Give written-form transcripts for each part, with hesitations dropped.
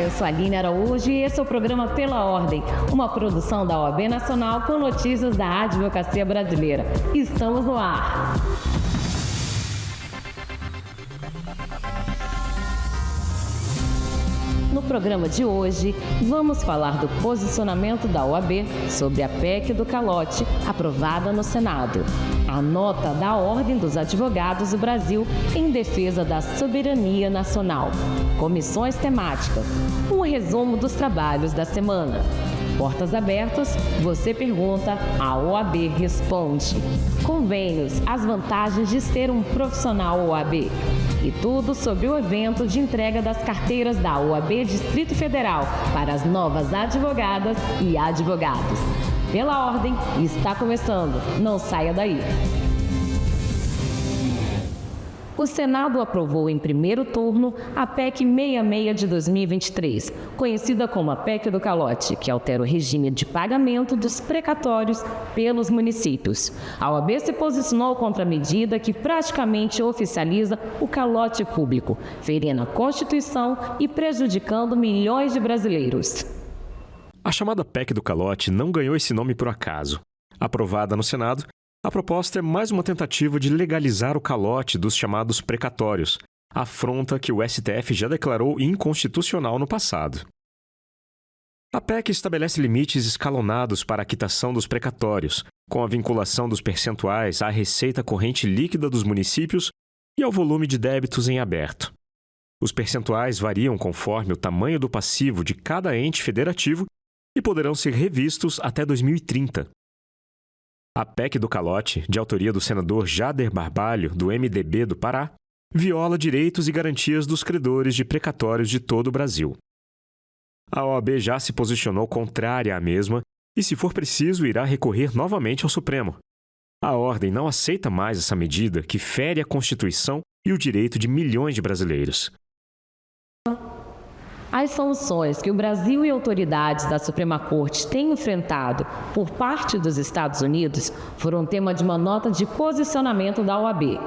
eu sou a Aline Araújo e esse é o programa Pela Ordem, uma produção da OAB Nacional com notícias da advocacia brasileira. Estamos no ar! No programa de hoje, vamos falar do posicionamento da OAB sobre a PEC do calote, aprovada no Senado. A nota da Ordem dos Advogados do Brasil em defesa da soberania nacional. Comissões temáticas. Um resumo dos trabalhos da semana. Portas abertas, você pergunta, a OAB responde. Convênios, as vantagens de ser um profissional OAB. E tudo sobre o evento de entrega das carteiras da OAB Distrito Federal para as novas advogadas e advogados. Pela Ordem, está começando. Não saia daí. O Senado aprovou em primeiro turno a PEC 66 de 2023, conhecida como a PEC do calote, que altera o regime de pagamento dos precatórios pelos municípios. A OAB se posicionou contra a medida que praticamente oficializa o calote público, ferindo a Constituição e prejudicando milhões de brasileiros. A chamada PEC do calote não ganhou esse nome por acaso. Aprovada no Senado, a proposta é mais uma tentativa de legalizar o calote dos chamados precatórios, afronta que o STF já declarou inconstitucional no passado. A PEC estabelece limites escalonados para a quitação dos precatórios, com a vinculação dos percentuais à receita corrente líquida dos municípios e ao volume de débitos em aberto. Os percentuais variam conforme o tamanho do passivo de cada ente federativo e poderão ser revistos até 2030. A PEC do calote, de autoria do senador Jader Barbalho, do MDB do Pará, viola direitos e garantias dos credores de precatórios de todo o Brasil. A OAB já se posicionou contrária à mesma e, se for preciso, irá recorrer novamente ao Supremo. A Ordem não aceita mais essa medida que fere a Constituição e o direito de milhões de brasileiros. As sanções que o Brasil e autoridades da Suprema Corte têm enfrentado por parte dos Estados Unidos foram tema de uma nota de posicionamento da OAB.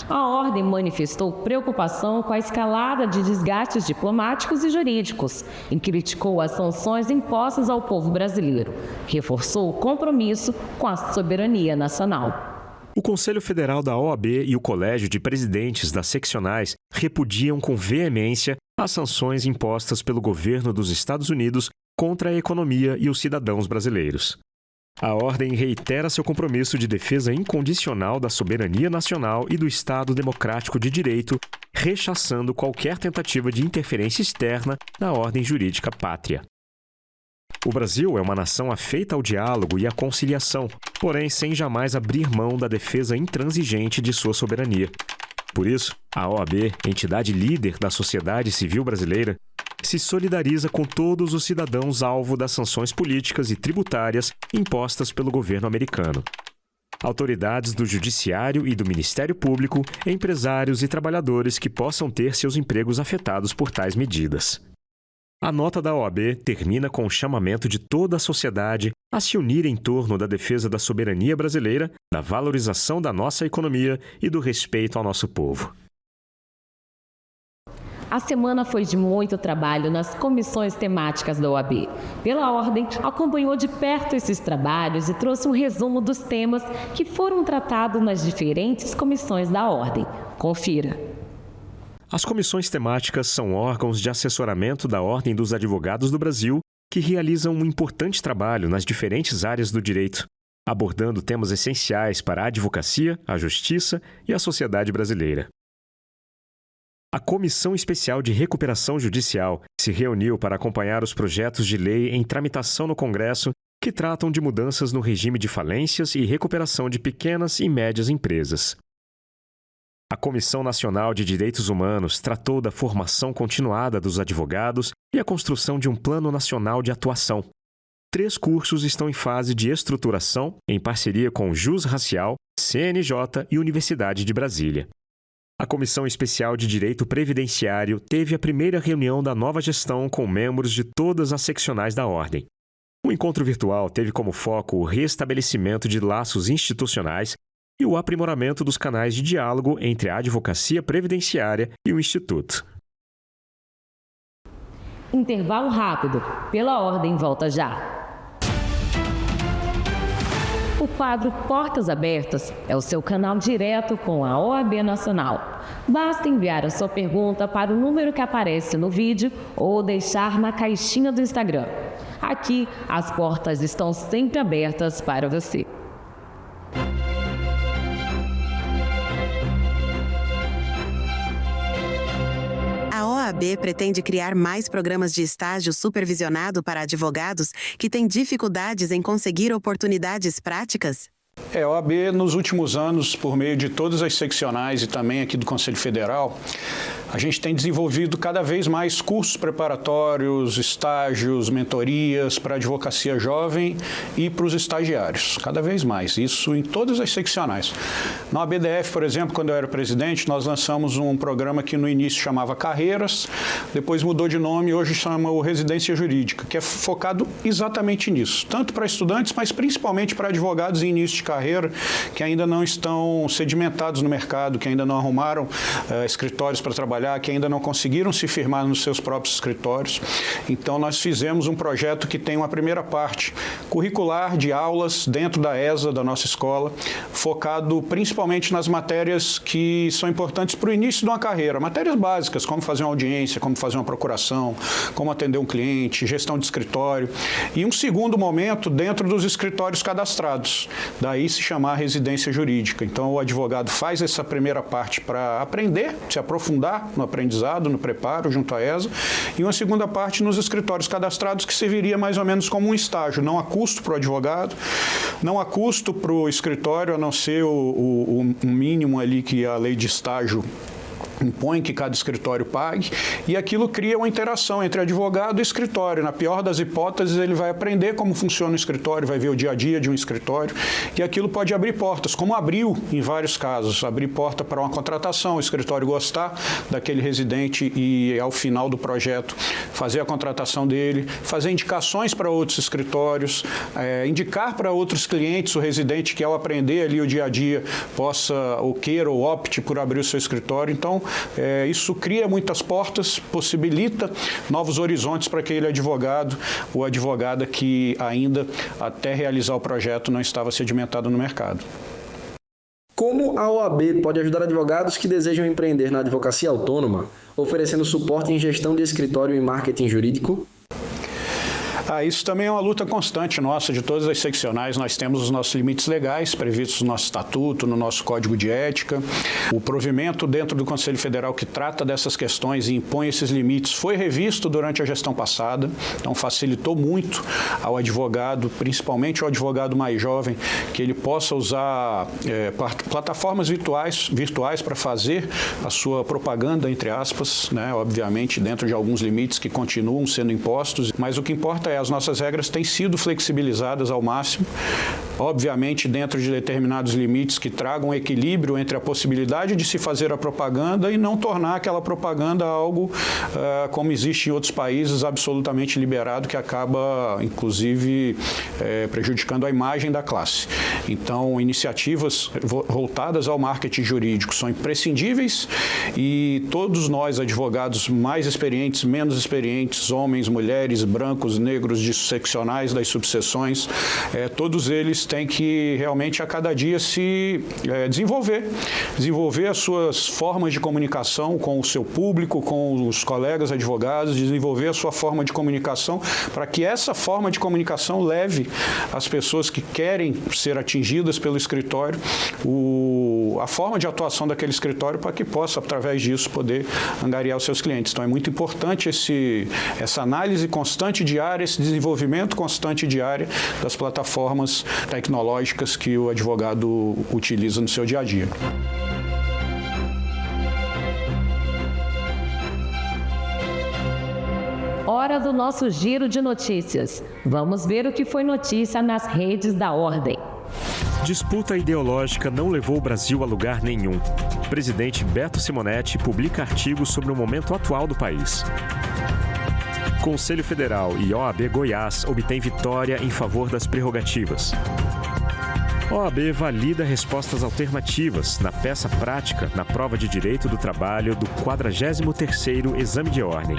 A Ordem manifestou preocupação com a escalada de desgastes diplomáticos e jurídicos e criticou as sanções impostas ao povo brasileiro. Reforçou o compromisso com a soberania nacional. O Conselho Federal da OAB e o Colégio de Presidentes das Seccionais repudiam com veemência as sanções impostas pelo governo dos Estados Unidos contra a economia e os cidadãos brasileiros. A Ordem reitera seu compromisso de defesa incondicional da soberania nacional e do Estado democrático de direito, rechaçando qualquer tentativa de interferência externa na ordem jurídica pátria. O Brasil é uma nação afeita ao diálogo e à conciliação, porém sem jamais abrir mão da defesa intransigente de sua soberania. Por isso, a OAB, entidade líder da sociedade civil brasileira, se solidariza com todos os cidadãos alvo das sanções políticas e tributárias impostas pelo governo americano. Autoridades do Judiciário e do Ministério Público, empresários e trabalhadores que possam ter seus empregos afetados por tais medidas. A nota da OAB termina com o chamamento de toda a sociedade a se unir em torno da defesa da soberania brasileira, da valorização da nossa economia e do respeito ao nosso povo. A semana foi de muito trabalho nas comissões temáticas da OAB. Pela Ordem, acompanhou de perto esses trabalhos e trouxe um resumo dos temas que foram tratados nas diferentes comissões da Ordem. Confira. As comissões temáticas são órgãos de assessoramento da Ordem dos Advogados do Brasil que realizam um importante trabalho nas diferentes áreas do direito, abordando temas essenciais para a advocacia, a justiça e a sociedade brasileira. A Comissão Especial de Recuperação Judicial se reuniu para acompanhar os projetos de lei em tramitação no Congresso que tratam de mudanças no regime de falências e recuperação de pequenas e médias empresas. A Comissão Nacional de Direitos Humanos tratou da formação continuada dos advogados e a construção de um Plano Nacional de Atuação. 3 cursos estão em fase de estruturação, em parceria com o Jus Racial, CNJ e Universidade de Brasília. A Comissão Especial de Direito Previdenciário teve a primeira reunião da nova gestão com membros de todas as seccionais da Ordem. O encontro virtual teve como foco o restabelecimento de laços institucionais e o aprimoramento dos canais de diálogo entre a advocacia previdenciária e o Instituto. Intervalo rápido. Pela ordem, volta já. O quadro Portas Abertas é o seu canal direto com a OAB Nacional. Basta enviar a sua pergunta para o número que aparece no vídeo ou deixar na caixinha do Instagram. Aqui, as portas estão sempre abertas para você. A OAB pretende criar mais programas de estágio supervisionado para advogados que têm dificuldades em conseguir oportunidades práticas? A OAB, nos últimos anos, por meio de todas as seccionais e também aqui do Conselho Federal, a gente tem desenvolvido cada vez mais cursos preparatórios, estágios, mentorias para a advocacia jovem e para os estagiários, cada vez mais, isso em todas as seccionais. Na OABDF, por exemplo, quando eu era presidente, nós lançamos um programa que no início chamava Carreiras, depois mudou de nome e hoje chama o Residência Jurídica, que é focado exatamente nisso, tanto para estudantes, mas principalmente para advogados em início de carreira que ainda não estão sedimentados no mercado, que ainda não arrumaram escritórios para trabalhar, que ainda não conseguiram se firmar nos seus próprios escritórios. Então, nós fizemos um projeto que tem uma primeira parte curricular de aulas dentro da ESA, da nossa escola, focado principalmente nas matérias que são importantes para o início de uma carreira, matérias básicas, como fazer uma audiência, como fazer uma procuração, como atender um cliente, gestão de escritório. E um segundo momento dentro dos escritórios cadastrados, daí se chamar residência jurídica. Então, o advogado faz essa primeira parte para aprender, se aprofundar no aprendizado, no preparo junto à ESA, e uma segunda parte nos escritórios cadastrados, que serviria mais ou menos como um estágio, não há custo para o advogado, não há custo para o escritório, a não ser o mínimo ali que a lei de estágio impõe que cada escritório pague, e aquilo cria uma interação entre advogado e escritório. Na pior das hipóteses, ele vai aprender como funciona o escritório, vai ver o dia a dia de um escritório, e aquilo pode abrir portas, como abriu em vários casos, abrir porta para uma contratação, o escritório gostar daquele residente e, ao final do projeto, fazer a contratação dele, fazer indicações para outros escritórios, indicar para outros clientes o residente que, ao aprender ali o dia a dia, possa ou queira ou opte por abrir o seu escritório. Então, isso cria muitas portas, possibilita novos horizontes para aquele advogado ou advogada que ainda, até realizar o projeto, não estava sedimentado no mercado. Como a OAB pode ajudar advogados que desejam empreender na advocacia autônoma, oferecendo suporte em gestão de escritório e marketing jurídico? Isso também é uma luta constante nossa, de todas as seccionais. Nós temos os nossos limites legais previstos no nosso estatuto, no nosso código de ética. O provimento dentro do Conselho Federal que trata dessas questões e impõe esses limites foi revisto durante a gestão passada, então facilitou muito ao advogado, principalmente ao advogado mais jovem, que ele possa usar plataformas virtuais para fazer a sua propaganda, entre aspas, né? Obviamente dentro de alguns limites que continuam sendo impostos, mas o que importa é as nossas regras têm sido flexibilizadas ao máximo, obviamente dentro de determinados limites que tragam um equilíbrio entre a possibilidade de se fazer a propaganda e não tornar aquela propaganda algo, como existe em outros países, absolutamente liberado, que acaba, inclusive, prejudicando a imagem da classe. Então, iniciativas voltadas ao marketing jurídico são imprescindíveis e todos nós, advogados mais experientes, menos experientes, homens, mulheres, brancos, negros, de seccionais das subseções, todos eles têm que realmente a cada dia se desenvolver as suas formas de comunicação com o seu público, com os colegas advogados, desenvolver a sua forma de comunicação para que essa forma de comunicação leve as pessoas que querem ser atingidas pelo escritório a forma de atuação daquele escritório para que possa, através disso, poder angariar os seus clientes. Então, é muito importante essa análise constante diária, esse desenvolvimento constante diário das plataformas tecnológicas que o advogado utiliza no seu dia a dia. Hora do nosso giro de notícias. Vamos ver o que foi notícia nas redes da Ordem. Disputa ideológica não levou o Brasil a lugar nenhum. O presidente Beto Simonetti publica artigos sobre o momento atual do país. Conselho Federal e OAB Goiás obtêm vitória em favor das prerrogativas. OAB valida respostas alternativas na peça prática na prova de Direito do Trabalho do 43º Exame de Ordem.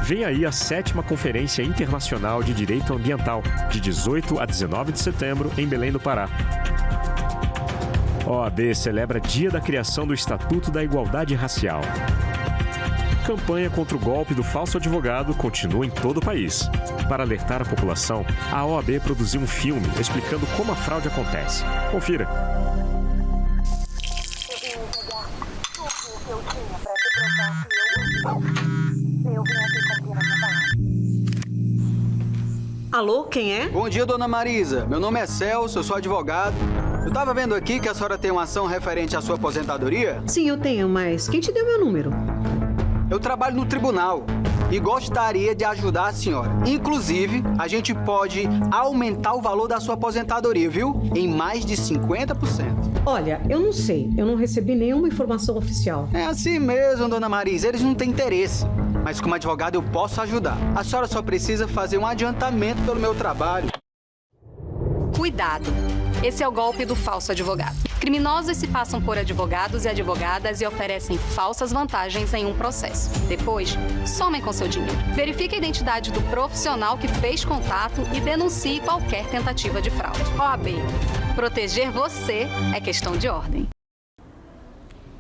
Vem aí a 7ª Conferência Internacional de Direito Ambiental, de 18 a 19 de setembro, em Belém do Pará. OAB celebra Dia da Criação do Estatuto da Igualdade Racial. Campanha contra o golpe do falso advogado continua em todo o país. Para alertar a população, a OAB produziu um filme explicando como a fraude acontece. Confira. Alô, quem é? Bom dia, dona Marisa. Meu nome é Celso, eu sou advogado. Eu tava vendo aqui que a senhora tem uma ação referente à sua aposentadoria. Sim, eu tenho, mas quem te deu meu número? Eu trabalho no tribunal e gostaria de ajudar a senhora. Inclusive, a gente pode aumentar o valor da sua aposentadoria, viu? Em mais de 50%. Olha, eu não sei. Eu não recebi nenhuma informação oficial. É assim mesmo, dona Marisa. Eles não têm interesse. Mas como advogado eu posso ajudar. A senhora só precisa fazer um adiantamento pelo meu trabalho. Cuidado! Esse é o golpe do falso advogado. Criminosos se passam por advogados e advogadas e oferecem falsas vantagens em um processo. Depois, somem com seu dinheiro. Verifique a identidade do profissional que fez contato e denuncie qualquer tentativa de fraude. OAB. Proteger você é questão de ordem.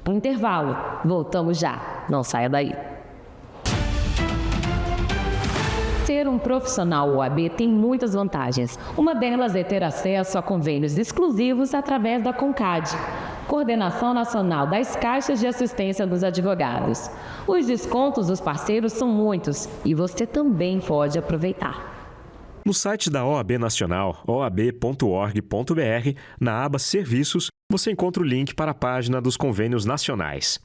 Intervalo. Voltamos já. Não saia daí. Ser um profissional OAB tem muitas vantagens. Uma delas é ter acesso a convênios exclusivos através da CONCAD, Coordenação Nacional das Caixas de Assistência dos Advogados. Os descontos dos parceiros são muitos e você também pode aproveitar. No site da OAB Nacional, oab.org.br, na aba Serviços, você encontra o link para a página dos convênios nacionais.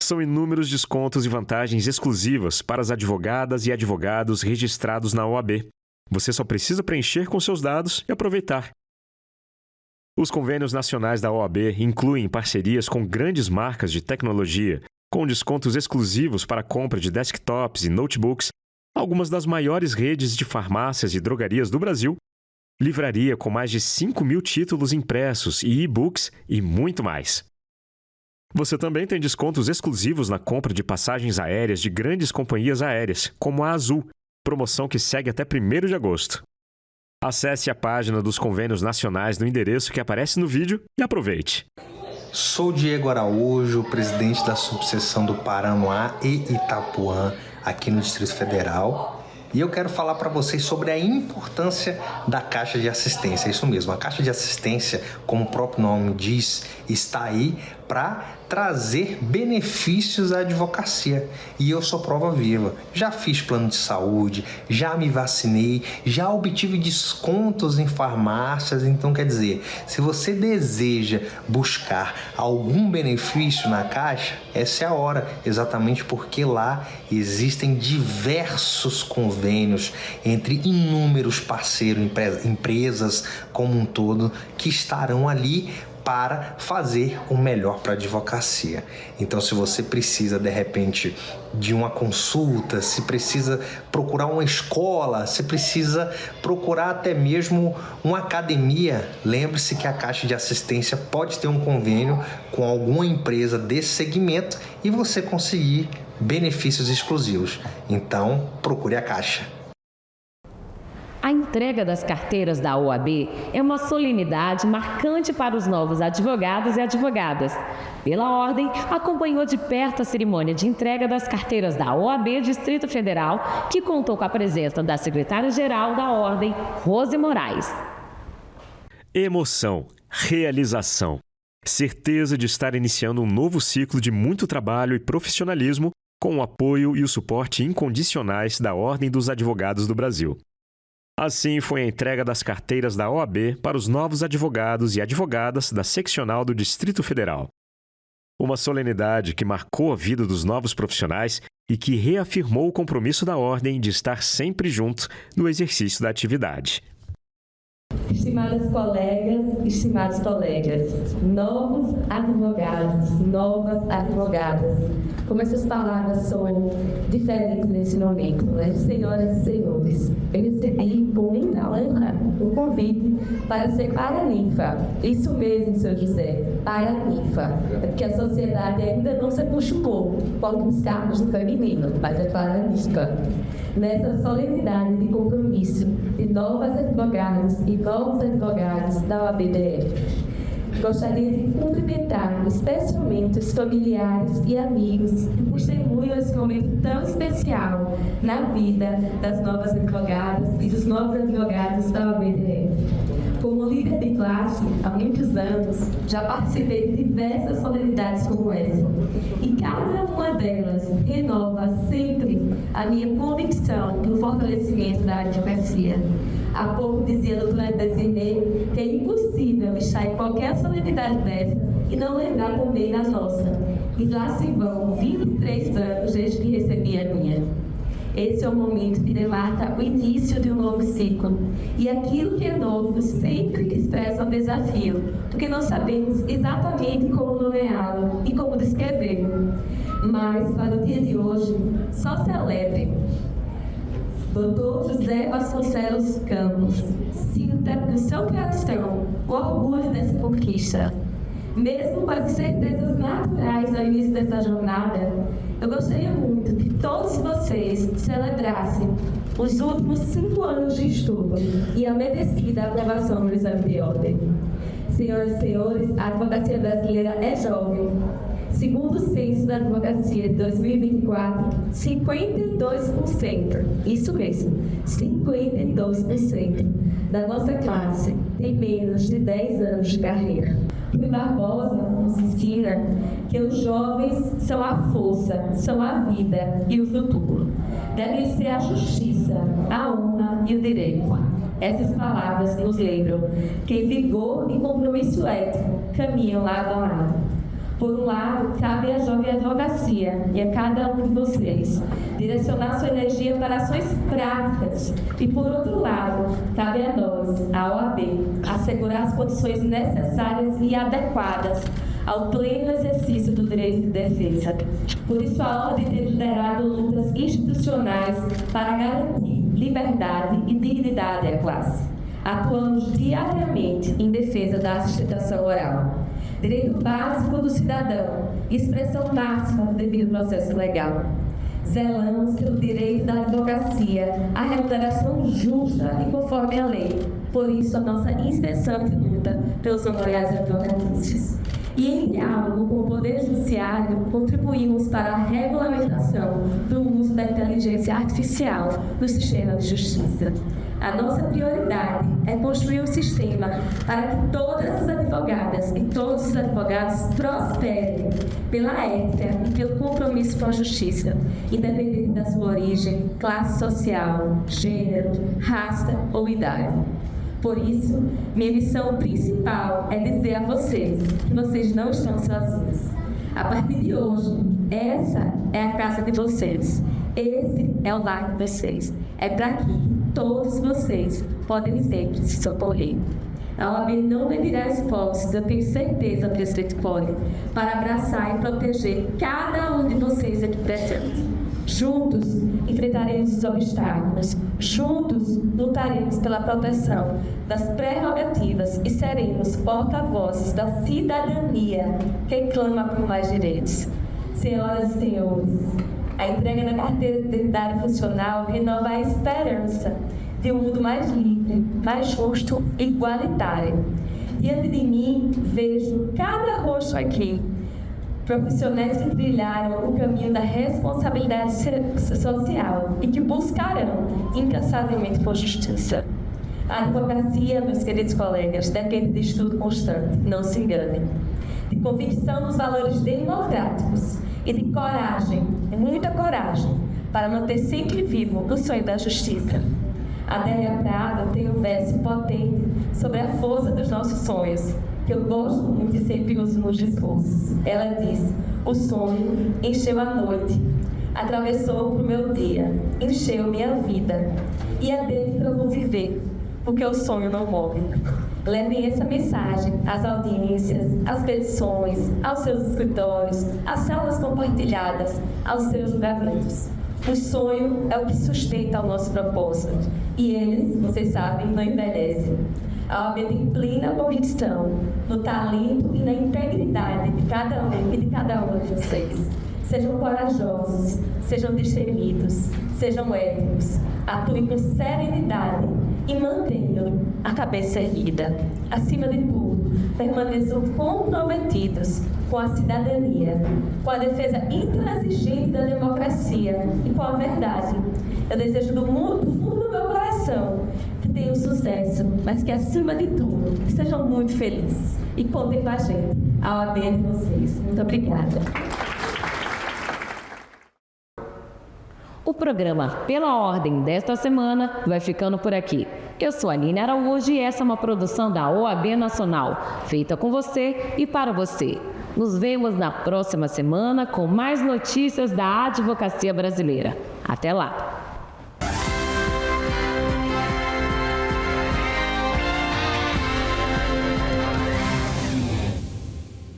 São inúmeros descontos e vantagens exclusivas para as advogadas e advogados registrados na OAB. Você só precisa preencher com seus dados e aproveitar. Os convênios nacionais da OAB incluem parcerias com grandes marcas de tecnologia, com descontos exclusivos para a compra de desktops e notebooks, algumas das maiores redes de farmácias e drogarias do Brasil, livraria com mais de 5.000 títulos impressos e e-books e muito mais. Você também tem descontos exclusivos na compra de passagens aéreas de grandes companhias aéreas, como a Azul, promoção que segue até 1º de agosto. Acesse a página dos convênios nacionais no endereço que aparece no vídeo e aproveite. Sou Diego Araújo, presidente da subseção do Paranoá e Itapuã, aqui no Distrito Federal. E eu quero falar para vocês sobre a importância da Caixa de Assistência. É isso mesmo, a Caixa de Assistência, como o próprio nome diz, está aí para trazer benefícios à advocacia. E eu sou prova viva. Já fiz plano de saúde, já me vacinei, já obtive descontos em farmácias. Então, quer dizer, se você deseja buscar algum benefício na Caixa, essa é a hora, exatamente porque lá existem diversos convênios entre inúmeros parceiros, empresas como um todo, que estarão ali para fazer o melhor para a advocacia. Então, se você precisa, de repente, de uma consulta, se precisa procurar uma escola, se precisa procurar até mesmo uma academia, lembre-se que a Caixa de Assistência pode ter um convênio com alguma empresa desse segmento e você conseguir benefícios exclusivos. Então, procure a Caixa. A entrega das carteiras da OAB é uma solenidade marcante para os novos advogados e advogadas. Pela ordem, acompanhou de perto a cerimônia de entrega das carteiras da OAB Distrito Federal, que contou com a presença da secretária-geral da ordem, Rose Moraes. Emoção, realização, certeza de estar iniciando um novo ciclo de muito trabalho e profissionalismo com o apoio e o suporte incondicionais da Ordem dos Advogados do Brasil. Assim foi a entrega das carteiras da OAB para os novos advogados e advogadas da seccional do Distrito Federal. Uma solenidade que marcou a vida dos novos profissionais e que reafirmou o compromisso da Ordem de estar sempre junto no exercício da atividade. Estimadas colegas, estimados colegas, novos advogados, novas advogadas, como essas palavras são diferentes nesse momento, né? Senhoras e senhores, eu recebi por muita honra o convite para ser paraninfa. Isso mesmo, seu José, paraninfa. É porque a sociedade ainda não se acostumou com alguns cargos no feminino, mas é paraninfa. Nessa solenidade de compromisso de novas advogadas e novos advogados da OAB-DF, gostaria de cumprimentar especialmente os familiares e amigos que testemunham esse momento tão especial na vida das novas advogadas e dos novos advogados da OAB-DF. Como líder de classe, há muitos anos, já participei de diversas solenidades como essa. E cada uma delas renova sempre a minha convicção no fortalecimento da advocacia. Há pouco dizia a doutora Desirê que é impossível estar em qualquer solenidade dessa e não lembrar também da nossa. E lá se vão 23 anos desde que recebi a minha. Esse é o momento que delata o início de um novo ciclo. E aquilo que é novo sempre expressa um desafio, porque não sabemos exatamente como nomeá-lo e como descrevê-lo. Mas, para o dia de hoje, só celebre. Dr. José Vasconcelos Campos, sinta no seu coração o orgulho dessa conquista. Mesmo com as incertezas naturais ao início dessa jornada, eu gostaria muito que todos vocês celebrassem os últimos 5 anos de estudo e a merecida aprovação no exame de ordem. Senhoras e senhores, a advocacia brasileira é jovem. Segundo o censo da advocacia de 2024, 52%, isso mesmo, 52% da nossa classe tem menos de 10 anos de carreira. Rui Barbosa nos ensina que os jovens são a força, são a vida e o futuro. Devem ser a justiça, a honra e o direito. Essas palavras nos lembram que em vigor e compromisso ético caminham lado a lado. Por um lado, cabe à jovem advocacia e a cada um de vocês direcionar sua energia para ações práticas. E por outro lado, cabe a nós, a OAB, assegurar as condições necessárias e adequadas ao pleno exercício do direito de defesa. Por isso, a Ordem tem liderado lutas institucionais para garantir liberdade e dignidade à classe. Atuamos diariamente em defesa da sustentação oral, direito básico do cidadão, expressão máxima do devido processo legal. Zelamos pelo direito da advocacia à remuneração justa e conforme a lei. Por isso, a nossa incessante luta pelos honorários advocatícios. E, em diálogo com o Poder Judiciário, contribuímos para a regulamentação do uso da inteligência artificial no sistema de justiça. A nossa prioridade é construir um sistema para que todas as advogadas e todos os advogados prosperem pela ética e pelo compromisso com a justiça, independente da sua origem, classe social, gênero, raça ou idade. Por isso, minha missão principal é dizer a vocês que vocês não estão sozinhos. A partir de hoje, essa é a casa de vocês. Esse é o lar de vocês. É para aqui todos vocês podem sempre se socorrer. A OAB não medirá esforços, eu tenho certeza, presidente Poli, para abraçar e proteger cada um de vocês aqui presentes. Juntos, enfrentaremos os obstáculos. Juntos, lutaremos pela proteção das prerrogativas e seremos porta-vozes da cidadania que clama por mais direitos. Senhoras e senhores, a entrega da carteira de identidade funcional renova a esperança de um mundo mais livre, mais justo e igualitário. Diante de mim, vejo cada rosto aqui, profissionais que trilharam o caminho da responsabilidade social e que buscarão incansavelmente por justiça. A advocacia, meus queridos colegas, depende de estudo constante, não se enganem, de convicção nos valores democráticos e de coragem, muita coragem, para manter sempre vivo o sonho da justiça. Adélia Prado tem um verso potente sobre a força dos nossos sonhos, que eu gosto muito e sempre uso nos discursos. Ela diz: o sonho encheu a noite, atravessou o meu dia, encheu minha vida, e é dele que eu vou viver, porque o sonho não morre. Levem essa mensagem às audiências, às petições, aos seus escritórios, às células compartilhadas, aos seus julgamentos. O sonho é o que sustenta o nosso propósito e eles, vocês sabem, não envelhecem. A OAB tem plena convicção no talento e na integridade de cada um e de cada uma de vocês. Sejam corajosos, sejam destemidos, sejam éticos, atuem com serenidade e mantenham a cabeça erguida. Acima de tudo, permaneçam comprometidos com a cidadania, com a defesa intransigente da democracia e com a verdade. Eu desejo do fundo do meu coração que tenham sucesso, mas que, acima de tudo, sejam muito felizes. E contem com a gente, a OAB de vocês. Muito obrigada. O programa Pela Ordem desta semana vai ficando por aqui. Eu sou a Aline Araújo e essa é uma produção da OAB Nacional, feita com você e para você. Nos vemos na próxima semana com mais notícias da advocacia brasileira. Até lá!